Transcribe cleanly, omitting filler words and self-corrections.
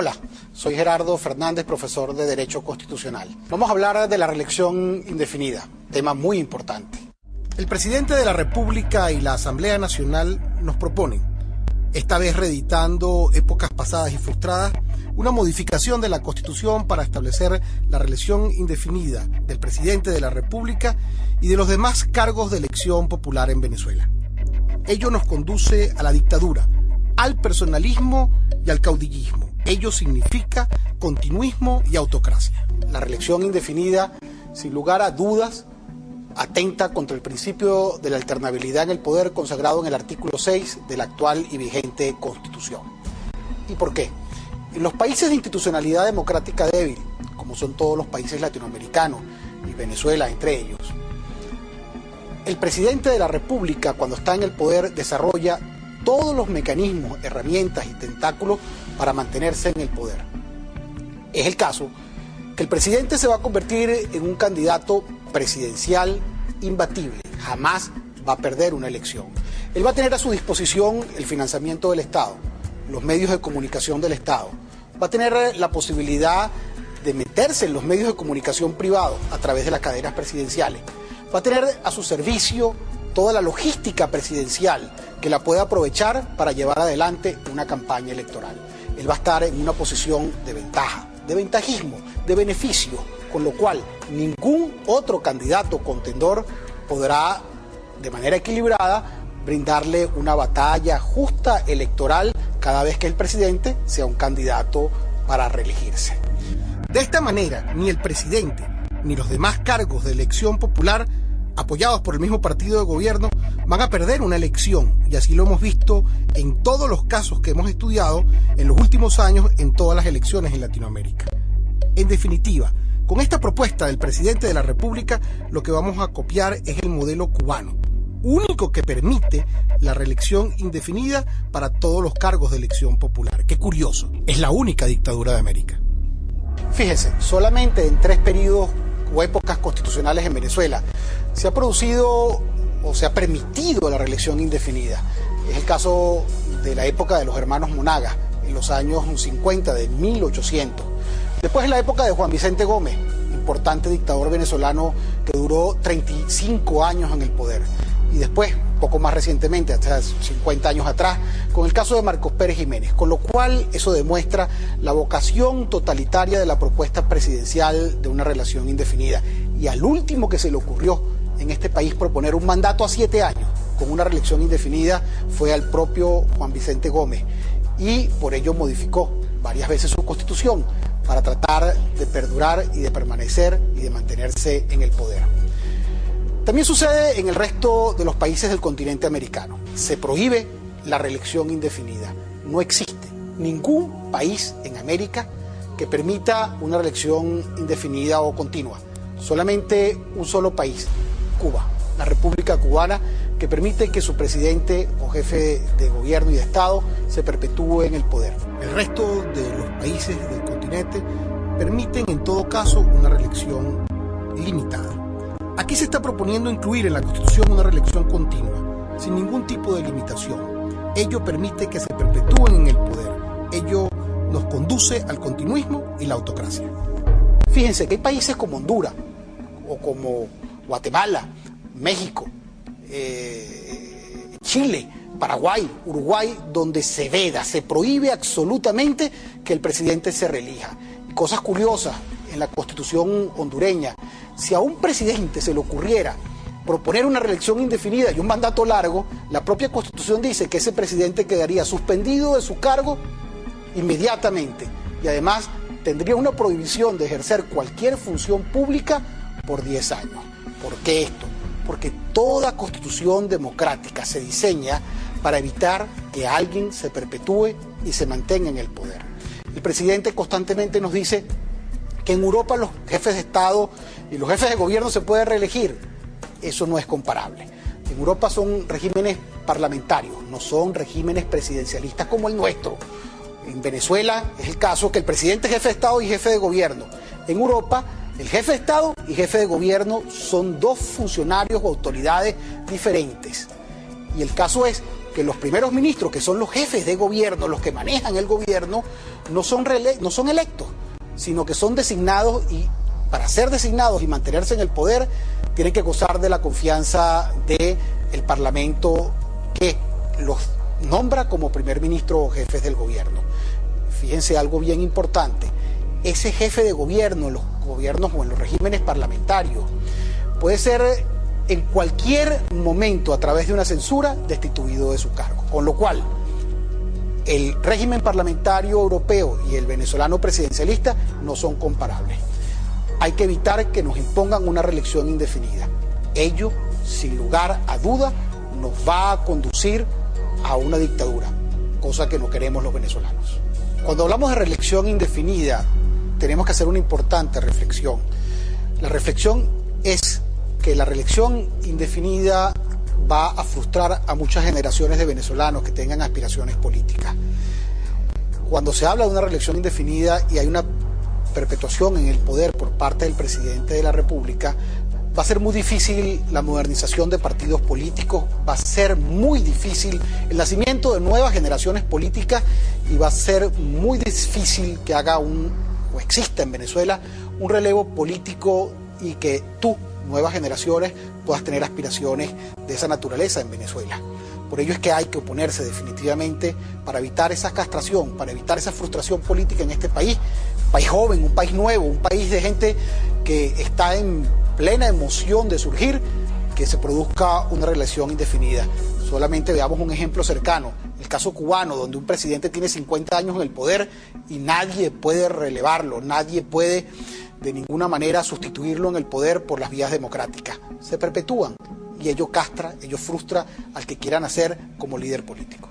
Hola, soy Gerardo Fernández, profesor de Derecho Constitucional. Vamos a hablar de la reelección indefinida, tema muy importante. El presidente de la República y la Asamblea Nacional nos proponen, esta vez reeditando épocas pasadas y frustradas, una modificación de la Constitución para establecer la reelección indefinida del presidente de la República y de los demás cargos de elección popular en Venezuela. Ello nos conduce a la dictadura, al personalismo y al caudillismo. Ello significa continuismo y autocracia. La reelección indefinida, sin lugar a dudas, atenta contra el principio de la alternabilidad en el poder consagrado en el artículo 6 de la actual y vigente Constitución. ¿Y por qué? En los países de institucionalidad democrática débil, como son todos los países latinoamericanos y Venezuela entre ellos, el presidente de la República, cuando está en el poder, desarrolla todos los mecanismos, herramientas y tentáculos para mantenerse en el poder. Es el caso que el presidente se va a convertir en un candidato presidencial imbatible, jamás va a perder una elección. Él va a tener a su disposición el financiamiento del Estado, los medios de comunicación del Estado, va a tener la posibilidad de meterse en los medios de comunicación privados a través de las cadenas presidenciales, va a tener a su servicio toda la logística presidencial que la pueda aprovechar para llevar adelante una campaña electoral. Él va a estar en una posición de ventaja, de ventajismo, de beneficio, con lo cual ningún otro candidato contendor podrá, de manera equilibrada, brindarle una batalla justa electoral cada vez que el presidente sea un candidato para reelegirse. De esta manera, ni el presidente ni los demás cargos de elección popular apoyados por el mismo partido de gobierno, van a perder una elección, y así lo hemos visto en todos los casos que hemos estudiado en los últimos años en todas las elecciones en Latinoamérica. En definitiva, con esta propuesta del presidente de la República, lo que vamos a copiar es el modelo cubano, único que permite la reelección indefinida para todos los cargos de elección popular. Qué curioso, es la única dictadura de América. Fíjese, solamente en 3 periodos o épocas constitucionales en Venezuela se ha producido o se ha permitido la reelección indefinida. Es el caso de la época de los hermanos Monagas, en los años 50 de 1800. Después en la época de Juan Vicente Gómez, importante dictador venezolano que duró 35 años en el poder. Y después, poco más recientemente, hasta 50 años atrás, con el caso de Marcos Pérez Jiménez, con lo cual eso demuestra la vocación totalitaria de la propuesta presidencial de una reelección indefinida. Y al último que se le ocurrió en este país proponer un mandato a 7 años con una reelección indefinida fue al propio Juan Vicente Gómez, y por ello modificó varias veces su constitución para tratar de perdurar y de permanecer y de mantenerse en el poder. También sucede en el resto de los países del continente americano. Se prohíbe la reelección indefinida. No existe ningún país en América que permita una reelección indefinida o continua. Solamente un solo país, Cuba, la República Cubana, que permite que su presidente o jefe de gobierno y de Estado se perpetúe en el poder. El resto de los países del continente permiten en todo caso una reelección limitada. Aquí se está proponiendo incluir en la Constitución una reelección continua, sin ningún tipo de limitación. Ello permite que se perpetúen en el poder. Ello nos conduce al continuismo y la autocracia. Fíjense que hay países como Honduras, o como Guatemala, México, Chile, Paraguay, Uruguay, donde se veda, se prohíbe absolutamente que el presidente se reelija. Y cosas curiosas en la Constitución hondureña: si a un presidente se le ocurriera proponer una reelección indefinida y un mandato largo, la propia Constitución dice que ese presidente quedaría suspendido de su cargo inmediatamente, y además tendría una prohibición de ejercer cualquier función pública por 10 años. ¿Por qué esto? Porque toda constitución democrática se diseña para evitar que alguien se perpetúe y se mantenga en el poder. El presidente constantemente nos dice que en Europa los jefes de Estado y los jefes de gobierno se pueden reelegir. Eso no es comparable. En Europa son regímenes parlamentarios, no son regímenes presidencialistas como el nuestro. En Venezuela es el caso que el presidente es jefe de Estado y jefe de gobierno. En Europa, el jefe de Estado y jefe de gobierno son 2 funcionarios o autoridades diferentes. Y el caso es que los primeros ministros, que son los jefes de gobierno, los que manejan el gobierno, no son electos, sino que son designados, y para ser designados y mantenerse en el poder tienen que gozar de la confianza del Parlamento, que los nombra como primer ministro o jefes del gobierno. Fíjense algo bien importante: ese jefe de gobierno en los gobiernos o en los regímenes parlamentarios puede ser en cualquier momento, a través de una censura, destituido de su cargo. Con lo cual, el régimen parlamentario europeo y el venezolano presidencialista no son comparables. Hay que evitar que nos impongan una reelección indefinida. Ello, sin lugar a duda, nos va a conducir a una dictadura, cosa que no queremos los venezolanos. Cuando hablamos de reelección indefinida, tenemos que hacer una importante reflexión. La reflexión es que la reelección indefinida va a frustrar a muchas generaciones de venezolanos que tengan aspiraciones políticas. Cuando se habla de una reelección indefinida y hay una perpetuación en el poder por parte del presidente de la República, va a ser muy difícil la modernización de partidos políticos, va a ser muy difícil el nacimiento de nuevas generaciones políticas, y va a ser muy difícil que exista en Venezuela un relevo político y que nuevas generaciones, puedas tener aspiraciones de esa naturaleza en Venezuela. Por ello es que hay que oponerse definitivamente para evitar esa castración, para evitar esa frustración política en este país. Un país joven, un país nuevo, un país de gente que está en plena emoción de surgir, que se produzca una reelección indefinida. Solamente veamos un ejemplo cercano, el caso cubano, donde un presidente tiene 50 años en el poder y nadie puede relevarlo, nadie puede de ninguna manera sustituirlo en el poder por las vías democráticas. Se perpetúan y ello castra, ello frustra al que quieran hacer como líder político.